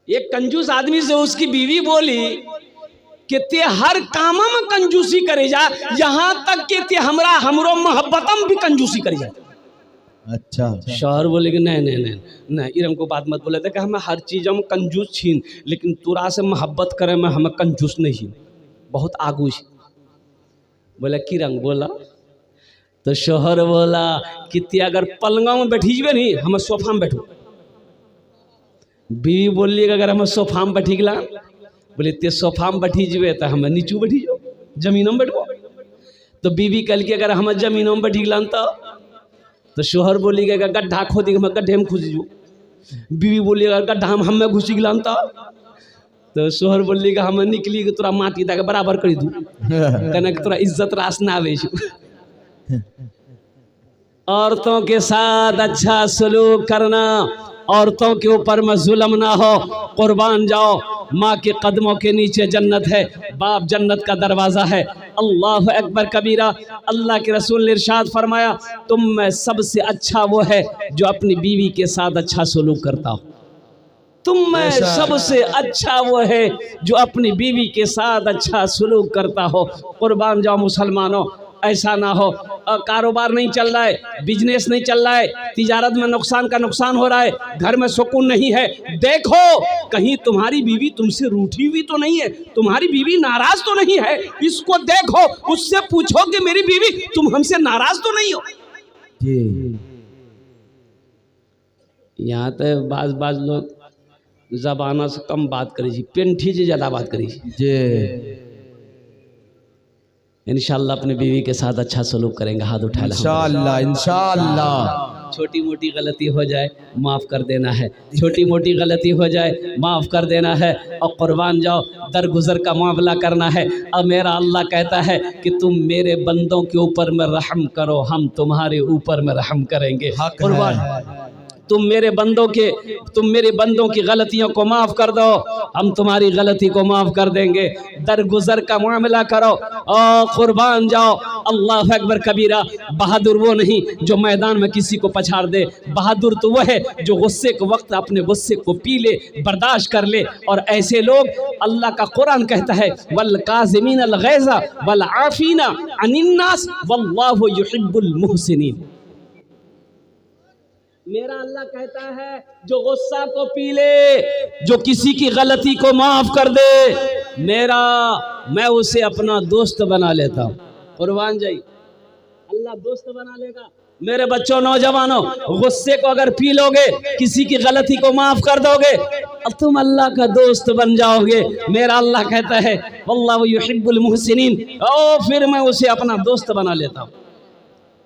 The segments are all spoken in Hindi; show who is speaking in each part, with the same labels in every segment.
Speaker 1: एक कंजूस आदमी से उसकी बीवी बोली कि ते हर काम में कंजूसी करे जा, यहाँ तक कि ते हमरो मोहब्बतम भी कंजूसी करे जा।
Speaker 2: अच्छा
Speaker 1: शौहर बोले कि नहीं नहीं नहीं नहीं, इरम को बात मत बोले थे कि हमें हर चीज़ में कंजूस छीन, लेकिन तोरा से मोहब्बत करे में हमें कंजूस नहीं छीन, बहुत आगू छीन। बोला कि रंग बोला तो शौहर बोला कि ते अगर पलंगा में बैठी जबे नहीं, हमें सोफा में बैठो। बीवी बोलिए अगर हमें सोफा में बैठी गला, बोले ते सोफा में बैठी जबे तो हमें नीचू बैठी जाओ, जमीनों में बैठो। तो बीवी कल के अगर हमें जमीनों में बैठी गला तो शोहर बोली कि गड्ढा खोदी हम गड्ढे में घुस जो। बीवी बोली अगर गड्ढा हम हमें घुस गलान तो शोहर बोली कि हमें निकली कि तोरा माटी दे के बराबर कर दू, कहना कि तोरा इज्जत रास ना आवे। औरतों के साथ अच्छा सलूक करना, औरतों के ऊपर में जुल्म ना हो। कुर्बान जाओ, माँ के कदमों के नीचे जन्नत है, बाप जन्नत का दरवाज़ा है। अल्लाह अकबर कबीरा। अल्लाह के रसूल ने इरशाद फरमाया, तुम में सबसे अच्छा वो है जो अपनी बीवी के साथ अच्छा सलूक करता हो। तुम में सबसे अच्छा वो है जो अपनी बीवी के साथ अच्छा सलूक करता हो। कुर्बान जाओ मुसलमानों, ऐसा ना हो कारोबार नहीं चल रहा है, बिजनेस नहीं चल रहा है, तिजारत में नुकसान का नुकसान हो रहा है, घर में सुकून नहीं है, देखो कहीं तुम्हारी बीवी तुमसे रूठी हुई तो नहीं है, तुम्हारी बीवी नाराज तो नहीं है, इसको देखो, उससे पूछो कि मेरी बीवी तुम हमसे नाराज तो नहीं हो। यहाँ तो बाज लोग जबाना से कम बात करी, पेंठी से ज्यादा बात करी। इंशाअल्लाह अपनी बीवी के साथ अच्छा सलूक करेंगे। हाथ उठा लें इंशाअल्लाह। इंशाअल्लाह छोटी मोटी गलती हो जाए माफ़ कर देना है, छोटी मोटी गलती हो जाए माफ़ कर देना है। और कुर्बान जाओ, दरगुजर का मामला करना है। अब मेरा अल्लाह कहता है कि तुम मेरे बंदों के ऊपर में रहम करो, हम तुम्हारे ऊपर में रहम करेंगे। कुर्बान तुम मेरे बंदों की गलतियों को माफ़ कर दो, हम तुम्हारी गलती को माफ़ कर देंगे। दरगुजर का मामला करो और कुर्बान जाओ। अल्लाह अकबर कबीरा। बहादुर वो नहीं जो मैदान में किसी को पछाड़ दे, बहादुर तो वो है जो गुस्से के वक्त अपने गुस्से को पी ले, बर्दाश्त कर ले। और ऐसे लोग, अल्लाह का कुरान कहता है, वल काज़िमीन अल गैज़ा वल आफ़ीना अनिन नास वल्लाहु युहिब्बुल मुहसिनीन। मेरा अल्लाह कहता है जो गुस्सा को पी ले, जो किसी की गलती को माफ कर दे, मैं उसे अपना दोस्त बना लेता हूँ। कुर्बान जाई, अल्लाह दोस्त बना लेगा। मेरे बच्चों, नौजवानों, गुस्से को अगर पी लोगे, किसी की गलती को माफ कर दोगे, अब तुम अल्लाह का दोस्त बन जाओगे। मेरा अल्लाह कहता है वल्लाहु युहिब्बुल मुहसिनीन, और फिर मैं उसे अपना दोस्त बना लेता हूँ।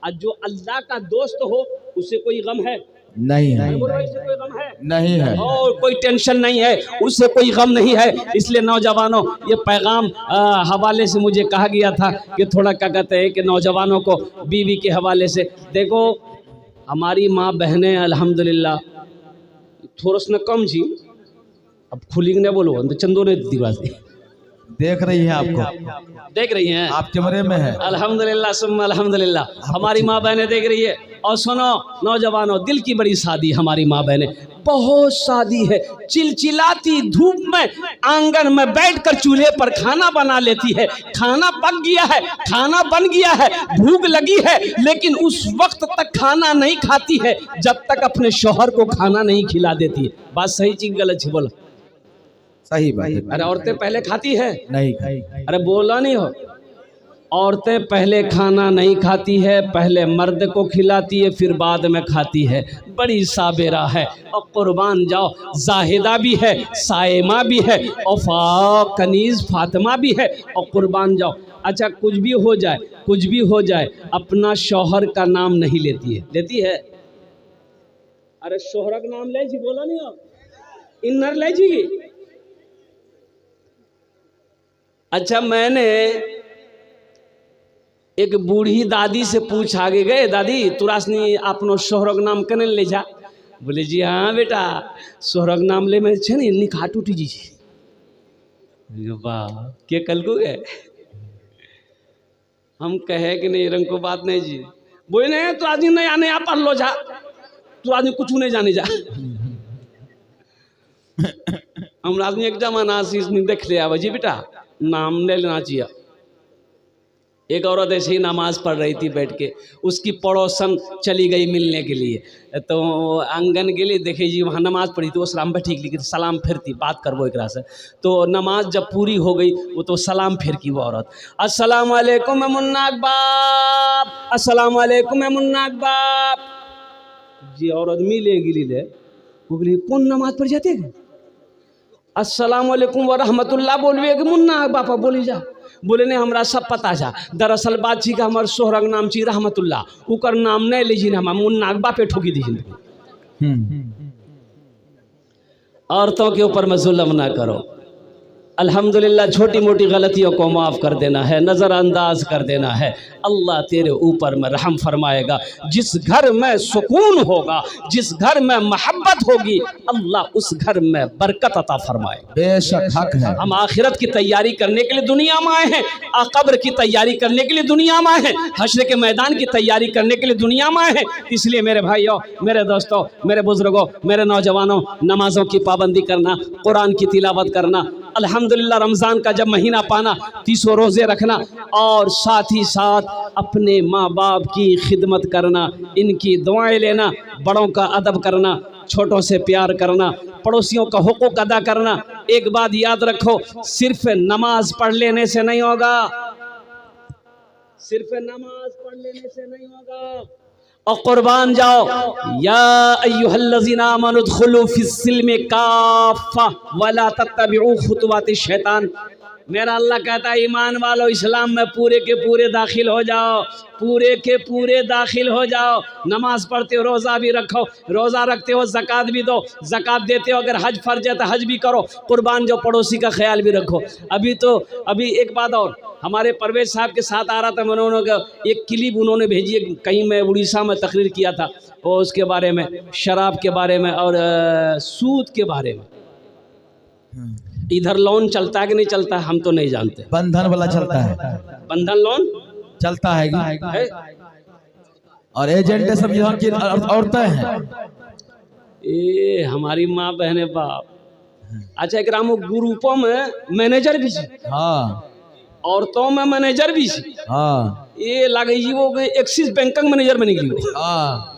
Speaker 1: आज जो अल्लाह का दोस्त हो उसे कोई गम है? नहीं है, कोई गम है? नहीं है, और कोई टेंशन नहीं है, उससे कोई गम नहीं है। इसलिए नौजवानों, ये पैगाम हवाले से मुझे कहा गया था कि थोड़ा क्या कहते हैं कि नौजवानों को बीवी के हवाले से देखो। हमारी माँ बहनें अल्हम्दुलिल्लाह थोड़ा सा कम जी, अब खुली ने बोलो तो चंदो ने दिवासी देख रही है, आपको देख रही हैं, आप कैमरे में है। अल्हम्दुलिल्लाह सुम्मा अल्हम्दुलिल्लाह, हमारी माँ बहनें देख रही है। और सुनो नौजवानों, दिल की बड़ी शादी हमारी माँ बहनें, बहुत शादी है। चिलचिलाती धूप में आंगन में बैठकर चूल्हे पर खाना बना लेती है। खाना पक गया है, खाना बन गया है, भूख लगी है, लेकिन उस वक्त तक खाना नहीं खाती है जब तक अपने शौहर को खाना नहीं खिला देती है। बात सही चीज गलत छी? बोला सही बात। अरे औरतें पहले खाती है? नहीं। अरे बोला नहीं हो, औरतें पहले खाना नहीं खाती है, पहले मर्द को खिलाती है, फिर बाद में खाती है। बड़ी साबेरा है। और कुर्बान जाओ, जाहिदा भी है, साइमा भी है, और कनीज़ फातिमा भी है। और कुर्बान जाओ, अच्छा कुछ भी हो जाए अपना शौहर का नाम नहीं लेती है। लेती है? अरे शौहर का नाम ले जी, बोला नहीं हो, इन्नर ले जी। अच्छा, मैंने एक बूढ़ी दादी से पूछा, आगे गए, दादी तुरासनी आपनो शोहरक नाम कने ले जा? बोले जी हाँ बेटा, शोहरक नाम ले में छे ने निकाह टूटी जी। वाह, के कल को गए हम कहे कि नहीं रंग को बात नहीं जी। बोले नहीं तो आदमी नहीं आने आप पढ़ लो जा, तू आदमी कुछ नहीं जाने जा। हम आदमी एक जमाना से देख लिया जी बेटा नाम नहीं लेना चाहिए। एक औरत ऐसे ही नमाज पढ़ रही थी बैठ के, उसकी पड़ोसन चली गई मिलने के लिए, तो आंगन के लिए देखे जी वहाँ नमाज पढ़ी थी, वो सलाम पे ठीक लिखी थी, सलाम फिरती बात करबो एक से। तो नमाज जब पूरी हो गई वो तो सलाम फिर की वो औरत, अस्सलाम वालेकुम मुन्नाक बाप, अस्सलाम वालेकुम मुन्नाक बाप। जी औरत मिले गिली ले वो बोली कौन नमाज पढ़ जाते हैं, अस्सलाम वालेकुम व रहमतुल्लाह बोलवे कि मुन्ना बापा बोली जा। बोले नहीं हमरा सब पता जा, दरअसल बात छी कि हमार सोहरग नाम छी रहमतुल्लाह, उकर नाम नहीं लीजिए हम मुन्ना बापे ठोकी दीजिए। औरतों के ऊपर में जुल्म ना करो। अल्हम्दुलिल्लाह छोटी मोटी गलतियों को माफ़ कर देना है, नज़रअंदाज कर देना है, अल्लाह तेरे ऊपर में रहम फरमाएगा। जिस घर में सुकून होगा, जिस घर में मोहब्बत होगी, अल्लाह उस घर में बरकत अता फरमाएगा। बेशक हक है। हम आखिरत की तैयारी करने के लिए दुनिया में आए हैं, कब्र की तैयारी करने के लिए दुनिया में आए हैं, हश्र के मैदान की तैयारी करने के लिए दुनिया में आए हैं। इसलिए मेरे भाइयों, मेरे दोस्तों, मेरे बुजुर्गों, मेरे नौजवानों, नमाजों की पाबंदी करना, कुरान की तिलावत करना, अल्हम्दुलिल्लाह रमज़ान का जब महीना पाना 30 रोज़े रखना, और साथ ही साथ अपने माँ बाप की खिदमत करना, इनकी दुआएं लेना, बड़ों का अदब करना, छोटों से प्यार करना, पड़ोसियों का हुकूक अदा करना। एक बात याद रखो, सिर्फ नमाज पढ़ लेने से नहीं होगा, सिर्फ नमाज पढ़ लेने से नहीं होगा। और कुर्बान जाओ, या अय्युहल्लज़ीना आमनु उदखुलू फिस्सिल्मि काफ़ा वला तत्तबिउ खुतुवाति शैतान। मेरा अल्लाह कहता है ईमान वालों इस्लाम में पूरे के पूरे दाखिल हो जाओ, पूरे के पूरे दाखिल हो जाओ। नमाज पढ़ते हो, रोज़ा भी रखो, रोज़ा रखते हो, ज़कात भी दो, ज़कात देते हो, अगर हज फर्ज है तो हज भी करो, कुर्बान जो पड़ोसी का ख्याल भी रखो। अभी एक बात और, हमारे परवेज साहब के साथ आ रहा था, उन्होंने एक क्लिप उन्होंने भेजी है, कहीं मैं उड़ीसा में तकरीर किया था, और उसके बारे में, शराब के बारे में और सूद के बारे में। इधर लोन चलता है कि नहीं चलता है हम तो नहीं जानते।
Speaker 2: बंधन वाला चलता है,
Speaker 1: बंधन लोन
Speaker 2: चलता है और एजेंट सब यहाँ की औरतें हैं।
Speaker 1: ये हमारी माँ बहने बाप। अच्छा एक रामू ग्रुपों में मैनेजर भी,
Speaker 2: हाँ
Speaker 1: औरतों में मैनेजर भी,
Speaker 2: हाँ
Speaker 1: ये लगे जी वो एक्सिस बैंक का मैनेजर बन गई।
Speaker 2: हाँ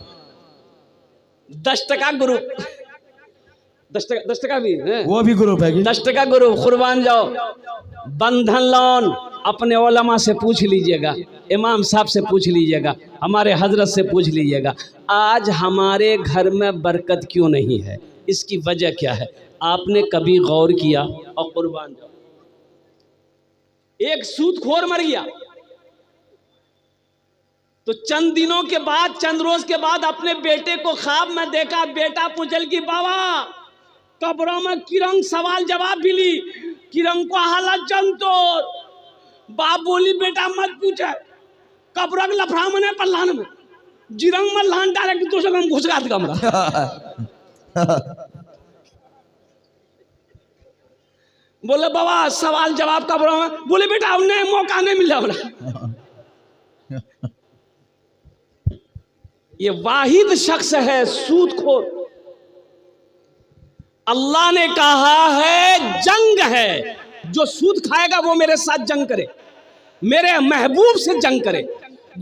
Speaker 1: 10 टका ग्रुप, 10 टका भी है,
Speaker 2: वो भी ग्रुप है।
Speaker 1: 10 टका ग्रुप। कुर्बान जाओ, बंधन लोन अपने उलमा से पूछ लीजिएगा, इमाम साहब से पूछ लीजिएगा, हमारे हजरत से पूछ लीजिएगा, आज हमारे घर में बरकत क्यों नहीं है, इसकी वजह क्या है, आपने कभी गौर किया? और कुर्बान जाओ, एक सूदखोर मर गया तो चंद दिनों के बाद, चंद रोज के बाद अपने बेटे को ख्वाब में देखा, बेटा पूछल की बाबा कब्रों में किरंग सवाल जवाब मिली, किरंग को हालत जनतो। बाप बोली बेटा मत पूछे, कब्र के लफड़ा मने पल्लान में जिरंग में लान डाले कि दूसरा हम घुस गात कमरा। बोले बाबा सवाल जवाब कब्रों में, बोले बेटा उन्हें मौका नहीं मिला बोला। ये वाहिद शख्स है सूदखोर। अल्लाह ने कहा है जंग है, जो सूद खाएगा वो मेरे साथ जंग करे, मेरे महबूब से जंग करे।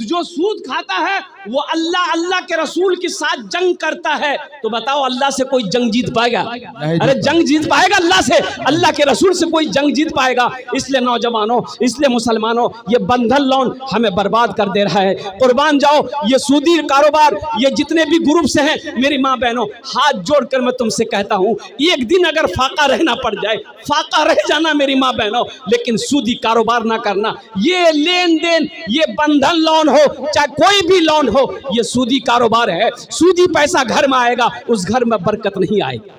Speaker 1: जो सूद खाता है वो अल्लाह के रसूल के साथ जंग करता है। तो बताओ अल्लाह से कोई जंग जीत पाएगा? अरे जंग जीत पाएगा अल्लाह से? अल्लाह के रसूल से कोई जंग जीत पाएगा? इसलिए नौजवानों, इसलिए मुसलमानों, ये बंधन लोन हमें बर्बाद कर दे रहा है। कुर्बान जाओ, ये सूदी कारोबार, ये जितने भी ग्रुप से हैं, मेरी माँ बहनों हाथ जोड़कर मैं तुमसे कहता हूँ, एक दिन अगर फाका रहना पड़ जाए, फाका रह जाना मेरी माँ बहनों, लेकिन सूदी कारोबार ना करना। ये लेन देन, ये बंधन लोन हो चाहे कोई भी लोन हो, ये सूदी कारोबार है। सूदी पैसा घर में आएगा, उस घर में बरकत नहीं आएगी।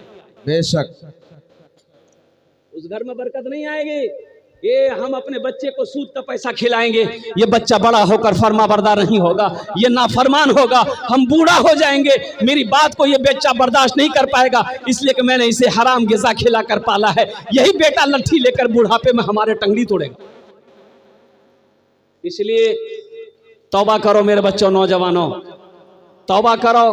Speaker 2: बेशक
Speaker 1: उस घर में बरकत नहीं आएगी। ये हम अपने बच्चे को सूद का पैसा खिलाएंगे, ये बच्चा बड़ा होकर फर्मा बरदार नहीं होगा, ये नाफरमान होगा, हम बूढ़ा हो जाएंगे, मेरी बात को ये बच्चा बर्दाश्त नहीं कर पाएगा। इसलिए कि मैंने इसे हराम ग़िज़ा खिला कर पाला है। यही बेटा लट्ठी लेकर बुढ़ापे में हमारे टंगड़ी तोड़ेगा। इसलिए तौबा करो मेरे बच्चों, नौजवानों, तौबा करो।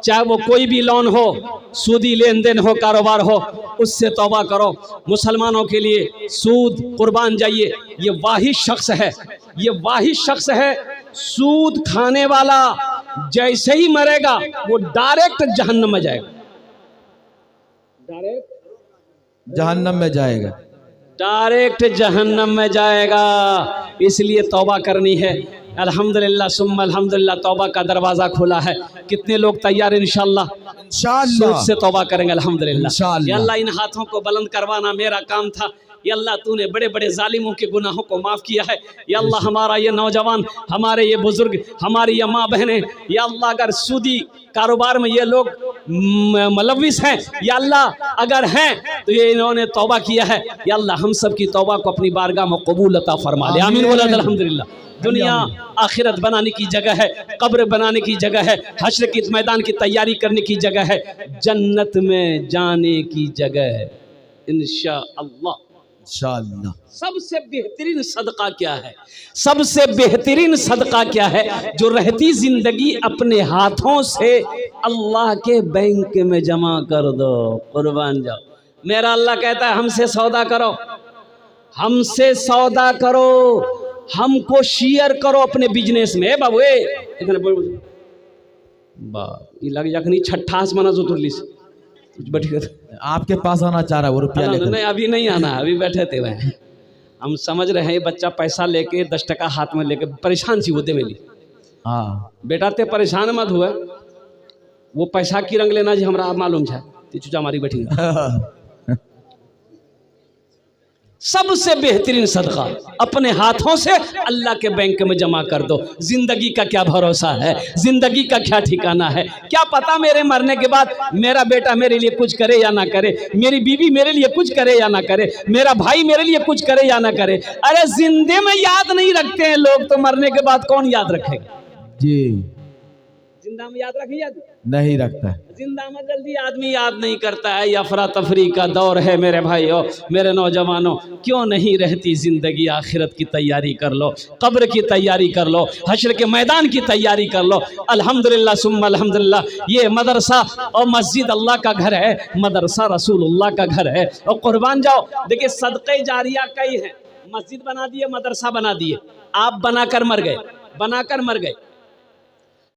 Speaker 1: चाहे वो कोई भी लोन हो, सूदी लेन देन हो, कारोबार हो, उससे तौबा करो। मुसलमानों के लिए सूद कुर्बान जाइए। ये वाहिद शख्स है, ये वाहिद शख्स है, सूद खाने वाला जैसे ही मरेगा वो डायरेक्ट जहन्नम में जाएगा, डायरेक्ट
Speaker 2: जहन्नम में जाएगा।
Speaker 1: डायरेक्ट जहन्नम में जाएगा। इसलिए तौबा करनी है। अल्हम्दुलिल्लाह सुम्मा अल्हम्दुलिल्लाह, तौबा का दरवाज़ा खुला है। कितने लोग तैयार इंशाअल्लाह सूद से तौबा करेंगे? अल्हम्दुलिल्लाह।
Speaker 2: इंशाअल्लाह।
Speaker 1: या अल्लाह इन हाथों को बुलंद करवाना मेरा काम था। या अल्लाह तूने बड़े बड़े जालिमों के गुनाहों को माफ़ किया है। या अल्लाह हमारा ये नौजवान, हमारे ये बुज़ुर्ग, हमारी ये माँ बहनें, या अल्लाह अगर सूदी कारोबार में ये लोग मुलव्विस हैं, या अल्लाह अगर हैं तो ये इन्होंने तौबा किया है। या अल्लाह हम सब की तौबा को अपनी बारगाह में कबूल अता फरमा ले। आमीन बोला अल्हम्दुलिल्लाह। दुनिया आखिरत बनाने की जगह है, कब्र बनाने की जगह है, हश्र के मैदान की तैयारी करने की जगह है, जन्नत में जाने की जगह है इंशाअल्लाह।
Speaker 2: इंशाअल्लाह।
Speaker 1: सबसे बेहतरीन सदका क्या है? सबसे बेहतरीन सदका क्या है? जो रहती जिंदगी अपने हाथों से अल्लाह के बैंक में जमा कर दो। कुर्बान जाओ। मेरा अल्लाह कहता है हमसे सौदा करो, हमसे सौदा करो, हमको शेयर करो अपने बिजनेस में। बाबू ये लग जाकर छठास मना जो तुरली से
Speaker 2: आपके पास आना चाह रहा है वो रुपया लेकर।
Speaker 1: नहीं, अभी नहीं आना, अभी बैठे थे वह। हम समझ रहे हैं ये बच्चा पैसा लेके 10 टका हाथ में लेके परेशान सी होते मेरी।
Speaker 2: हाँ
Speaker 1: बेटा ते परेशान मत हुआ, वो पैसा की रंग लेना जी हमरा मालूम है, चुचा मारी बैठी। सबसे बेहतरीन सदका अपने हाथों से अल्लाह के बैंक में जमा कर दो। जिंदगी का क्या भरोसा है, जिंदगी का क्या ठिकाना है? क्या पता मेरे मरने के बाद मेरा बेटा मेरे लिए कुछ करे या ना करे, मेरी बीवी मेरे लिए कुछ करे या ना करे, मेरा भाई मेरे लिए कुछ करे या ना करे। अरे जिंदे में याद नहीं रखते हैं लोग, तो मरने के बाद कौन याद रखेगा?
Speaker 2: जी
Speaker 1: जिंदा में याद रखिए,
Speaker 2: नहीं रखता है।
Speaker 1: जिंदा में जल्दी आदमी याद नहीं करता है। ये अफरा तफरी का दौर है मेरे भाइयों, मेरे नौजवानों। क्यों नहीं रहती जिंदगी? आखिरत की तैयारी कर लो, कब्र की तैयारी कर लो, हश्र के मैदान की तैयारी कर लो। अल्हम्दुलिल्लाह सुम्मा अल्हम्दुलिल्लाह, ये मदरसा और मस्जिद अल्लाह का घर है, मदरसा रसूलुल्लाह का घर है। और कुर्बान जाओ, देखिए सदक़े जारिया कई है। मस्जिद बना दिए, मदरसा बना दिए, आप बनाकर मर गए, बनाकर मर गए।